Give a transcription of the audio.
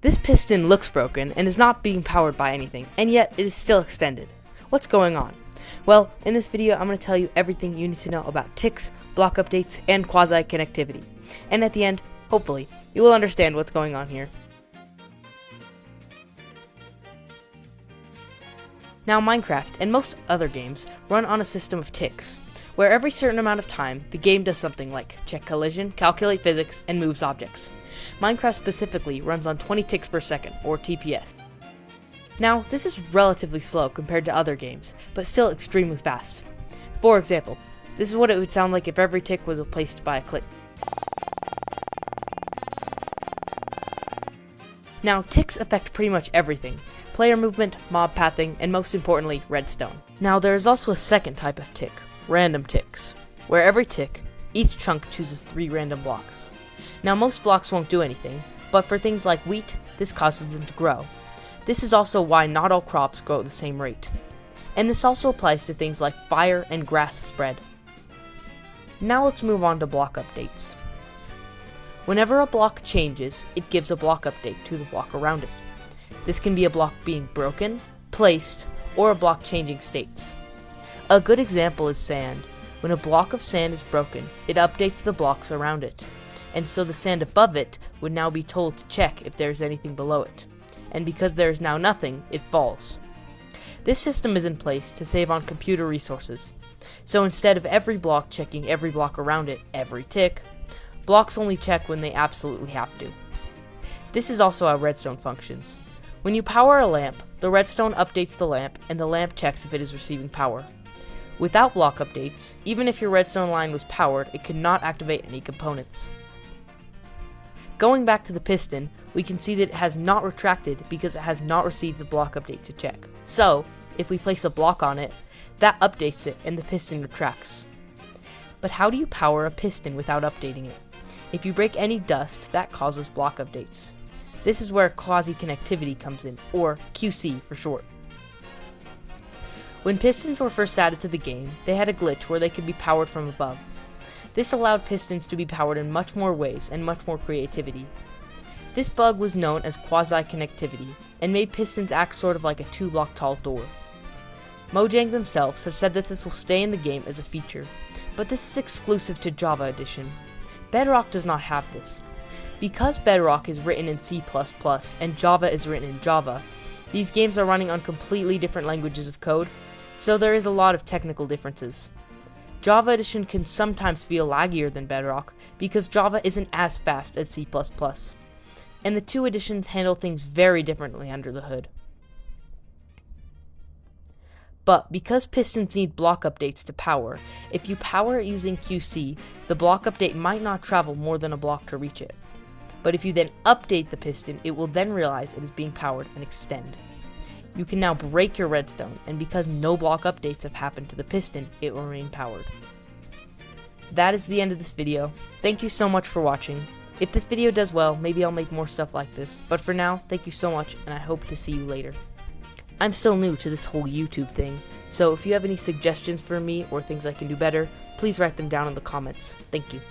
This piston looks broken and is not being powered by anything, and yet it is still extended. What's going on? Well, in this video I'm going to tell you everything you need to know about ticks, block updates, and quasi-connectivity. And at the end, hopefully, you will understand what's going on here. Now Minecraft, and most other games, run on a system of ticks, where every certain amount of time, the game does something like check collision, calculate physics, and moves objects. Minecraft specifically runs on 20 ticks per second, or TPS. Now, this is relatively slow compared to other games, but still extremely fast. For example, this is what it would sound like if every tick was replaced by a click. Now, ticks affect pretty much everything: player movement, mob pathing, and most importantly, redstone. Now, there is also a second type of tick, random ticks, where every tick, each chunk chooses 3 random blocks. Now, most blocks won't do anything, but for things like wheat, this causes them to grow. This is also why not all crops grow at the same rate. And this also applies to things like fire and grass spread. Now let's move on to block updates. Whenever a block changes, it gives a block update to the block around it. This can be a block being broken, placed, or a block changing states. A good example is sand. When a block of sand is broken, it updates the blocks around it, and so the sand above it would now be told to check if there is anything below it. And because there is now nothing, it falls. This system is in place to save on computer resources. So instead of every block checking every block around it every tick, blocks only check when they absolutely have to. This is also how redstone functions. When you power a lamp, the redstone updates the lamp and the lamp checks if it is receiving power. Without block updates, even if your redstone line was powered, it could not activate any components. Going back to the piston, we can see that it has not retracted because it has not received the block update to check. So, if we place a block on it, that updates it and the piston retracts. But how do you power a piston without updating it? If you break any dust, that causes block updates. This is where Quazi-Conectivity comes in, or QC for short. When pistons were first added to the game, they had a glitch where they could be powered from above. This allowed pistons to be powered in much more ways and much more creativity. This bug was known as Quazi-Conectivity, and made pistons act sort of like a 2-block tall door. Mojang themselves have said that this will stay in the game as a feature, but this is exclusive to Java Edition. Bedrock does not have this. Because Bedrock is written in C++ and Java is written in Java, these games are running on completely different languages of code, so there is a lot of technical differences. Java Edition can sometimes feel laggier than Bedrock because Java isn't as fast as C++, and the two editions handle things very differently under the hood. But because pistons need block updates to power, if you power it using QC, the block update might not travel more than a block to reach it. But if you then update the piston, it will then realize it is being powered and extend. You can now break your redstone, and because no block updates have happened to the piston, it will remain powered. That is the end of this video. Thank you so much for watching. If this video does well, maybe I'll make more stuff like this, but for now, thank you so much, and I hope to see you later. I'm still new to this whole YouTube thing, so if you have any suggestions for me or things I can do better, please write them down in the comments. Thank you.